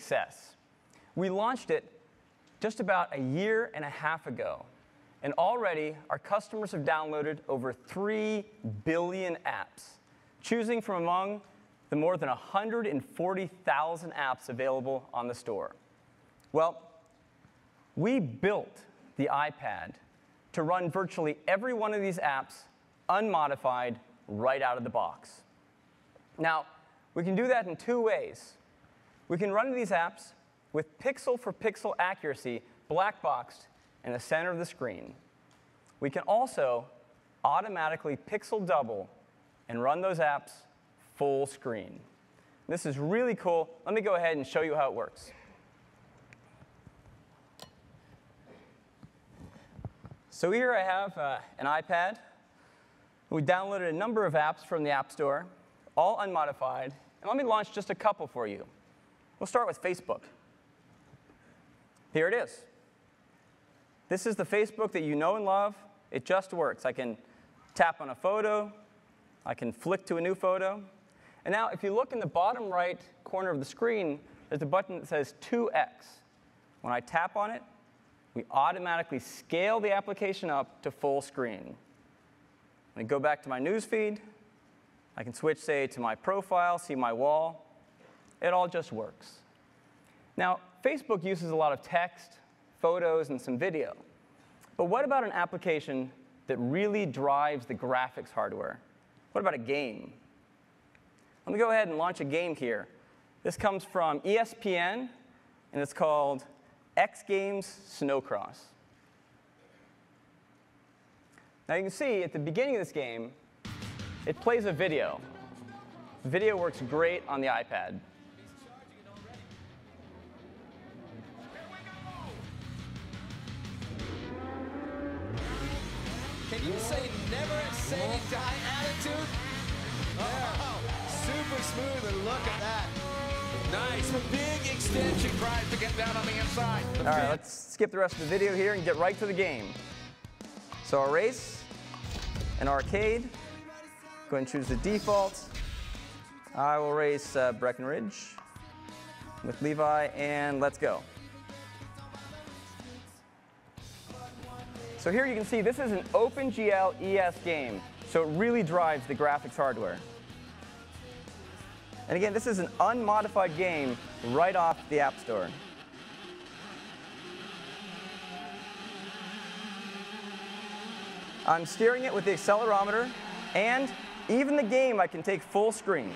success. We launched it just about a year and a half ago, and already our customers have downloaded over 3 billion apps, choosing from among the more than 140,000 apps available on the store. Well, we built the iPad to run virtually every one of these apps unmodified right out of the box. Now, we can do that in 2 ways. We can run these apps with pixel-for-pixel accuracy black-boxed in the center of the screen. We can also automatically pixel double and run those apps full screen. This is really cool. Let me go ahead and show you how it works. So here I have an iPad. We downloaded a number of apps from the App Store, all unmodified. And let me launch just a couple for you. We'll start with Facebook. Here it is. This is the Facebook that you know and love. It just works. I can tap on a photo. I can flick to a new photo. And now, if you look in the bottom right corner of the screen, there's a button that says 2x. When I tap on it, we automatically scale the application up to full screen. When I go back to my news feed, I can switch, say, to my profile, see my wall. It all just works. Now, Facebook uses a lot of text, photos, and some video. But what about an application that really drives the graphics hardware? What about a game? Let me go ahead and launch a game here. This comes from ESPN, and it's called X Games Snowcross. Now you can see at the beginning of this game, it plays a video. The video works great on the iPad. Can you say never say die attitude? Oh, super smooth, and look at that. Nice, a big extension drive to get down on the inside. All right, let's skip the rest of the video here and get right to the game. So our race, an arcade. Go ahead and choose the default. I will race Breckenridge with Levi, and let's go. So here you can see this is an OpenGL ES game, so it really drives the graphics hardware. And again, this is an unmodified game right off the App Store. I'm steering it with the accelerometer, and even the game I can take full screen.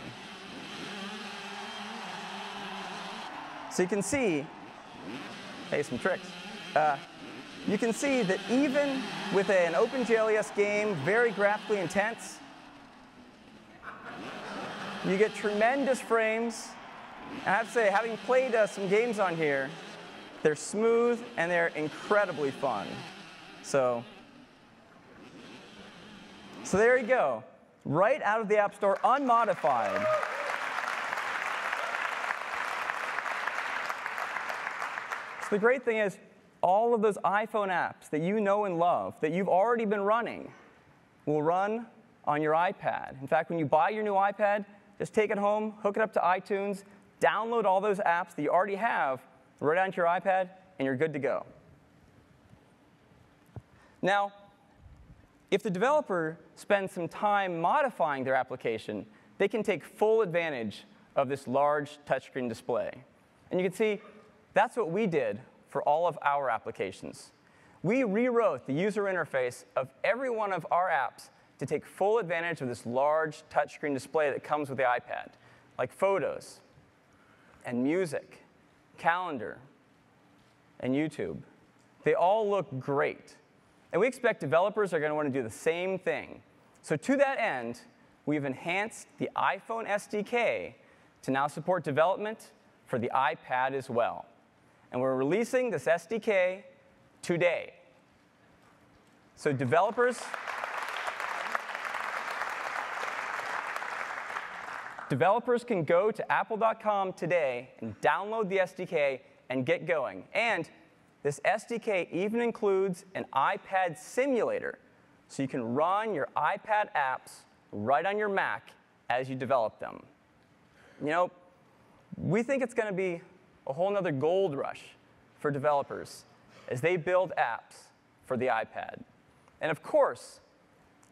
So you can see, hey, some tricks. You can see that even with an OpenGL ES game, very graphically intense, you get tremendous frames. And I have to say, having played some games on here, they're smooth and they're incredibly fun. So there you go. Right out of the App Store, unmodified. So the great thing is, all of those iPhone apps that you know and love, that you've already been running, will run on your iPad. In fact, when you buy your new iPad, just take it home, hook it up to iTunes, download all those apps that you already have right onto your iPad, and you're good to go. Now, if the developer spends some time modifying their application, they can take full advantage of this large touchscreen display. And you can see that's what we did for all of our applications. We rewrote the user interface of every one of our apps to take full advantage of this large touchscreen display that comes with the iPad, like Photos, and Music, Calendar, and YouTube. They all look great. And we expect developers are going to want to do the same thing. So to that end, we've enhanced the iPhone SDK to now support development for the iPad as well. And we're releasing this SDK today. So developers can go to apple.com today and download the SDK and get going. And this SDK even includes an iPad simulator, so you can run your iPad apps right on your Mac as you develop them. You know, we think it's going to be a whole nother gold rush for developers as they build apps for the iPad. And of course,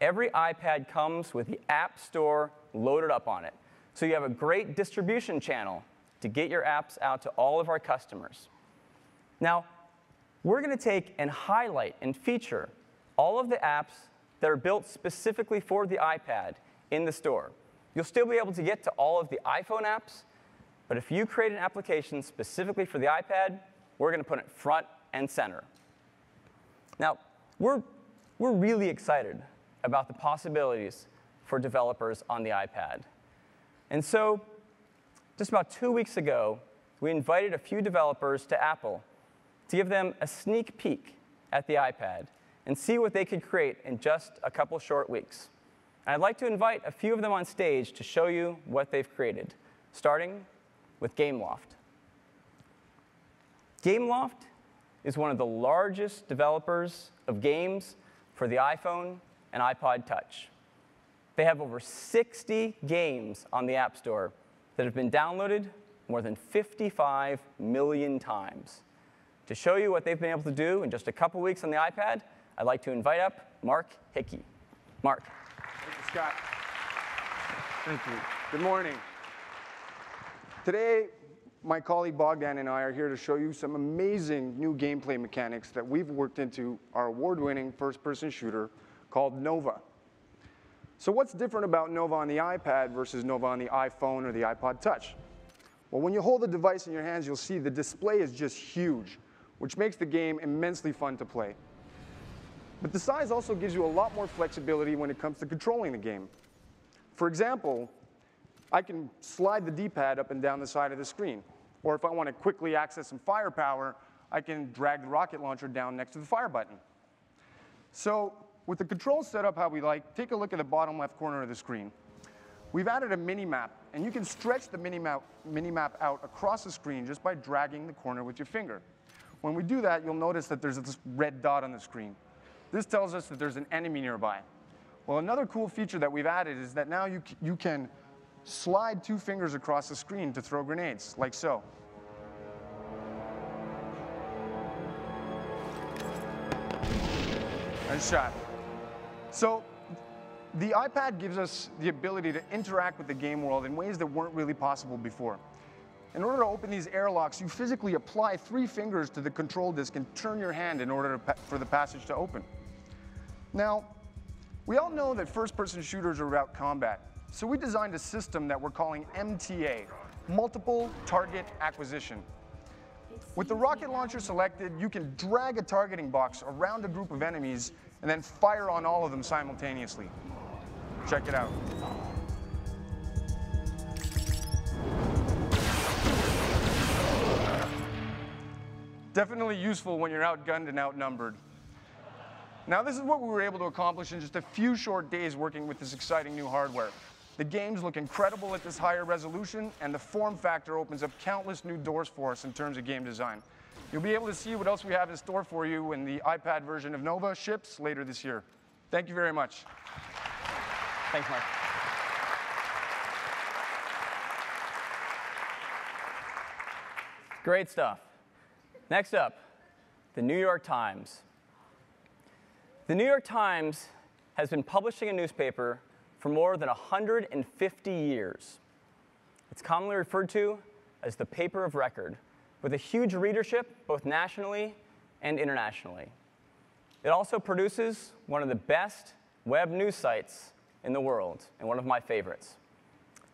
every iPad comes with the App Store loaded up on it. So you have a great distribution channel to get your apps out to all of our customers. Now, we're going to take and highlight and feature all of the apps that are built specifically for the iPad in the store. You'll still be able to get to all of the iPhone apps, but if you create an application specifically for the iPad, we're going to put it front and center. Now, we're really excited about the possibilities for developers on the iPad. And so, just about 2 weeks ago, we invited a few developers to Apple to give them a sneak peek at the iPad and see what they could create in just a couple short weeks. And I'd like to invite a few of them on stage to show you what they've created, starting with Gameloft. Gameloft is one of the largest developers of games for the iPhone and iPod Touch. They have over 60 games on the App Store that have been downloaded more than 55 million times. To show you what they've been able to do in just a couple weeks on the iPad, I'd like to invite up Mark Hickey. Mark. Thank you, Scott. Thank you. Good morning. Today, my colleague Bogdan and I are here to show you some amazing new gameplay mechanics that we've worked into our award-winning first-person shooter called Nova. So what's different about Nova on the iPad versus Nova on the iPhone or the iPod Touch? Well, when you hold the device in your hands, you'll see the display is just huge, which makes the game immensely fun to play. But the size also gives you a lot more flexibility when it comes to controlling the game. For example, I can slide the D-pad up and down the side of the screen. Or if I want to quickly access some firepower, I can drag the rocket launcher down next to the fire button. So with the controls set up how we like, take a look at the bottom left corner of the screen. We've added a mini-map, and you can stretch the mini-map out across the screen just by dragging the corner with your finger. When we do that, you'll notice that there's this red dot on the screen. This tells us that there's an enemy nearby. Well, another cool feature that we've added is that now you can slide 2 fingers across the screen to throw grenades, like so. Nice shot. So the iPad gives us the ability to interact with the game world in ways that weren't really possible before. In order to open these airlocks, you physically apply 3 fingers to the control disk and turn your hand in order for the passage to open. Now, we all know that first-person shooters are about combat. So we designed a system that we're calling MTA, Multiple Target Acquisition. With the rocket launcher selected, you can drag a targeting box around a group of enemies and then fire on all of them simultaneously. Check it out. Definitely useful when you're outgunned and outnumbered. Now, this is what we were able to accomplish in just a few short days working with this exciting new hardware. The games look incredible at this higher resolution, and the form factor opens up countless new doors for us in terms of game design. You'll be able to see what else we have in store for you when the iPad version of Nova ships later this year. Thank you very much. Thanks, Mark. Great stuff. Next up, the New York Times. The New York Times has been publishing a newspaper for more than 150 years. It's commonly referred to as the paper of record, with a huge readership both nationally and internationally. It also produces one of the best web news sites in the world, and one of my favorites.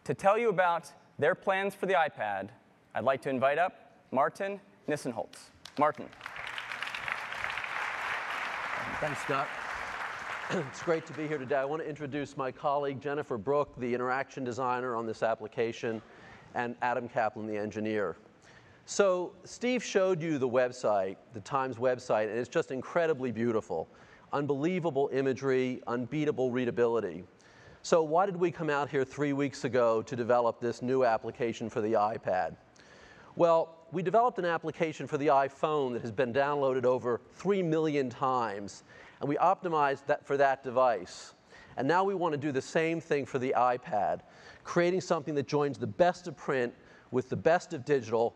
To tell you about their plans for the iPad, I'd like to invite up Martin Nissenholtz. Martin. Thanks, Scott. It's great to be here today. I want to introduce my colleague, Jennifer Brook, the interaction designer on this application, and Adam Kaplan, the engineer. So Steve showed you the website, the Times website, and it's just incredibly beautiful. Unbelievable imagery, unbeatable readability. So why did we come out here 3 weeks ago to develop this new application for the iPad? Well, we developed an application for the iPhone that has been downloaded over 3 million times, and we optimized that for that device. And now we want to do the same thing for the iPad, creating something that joins the best of print with the best of digital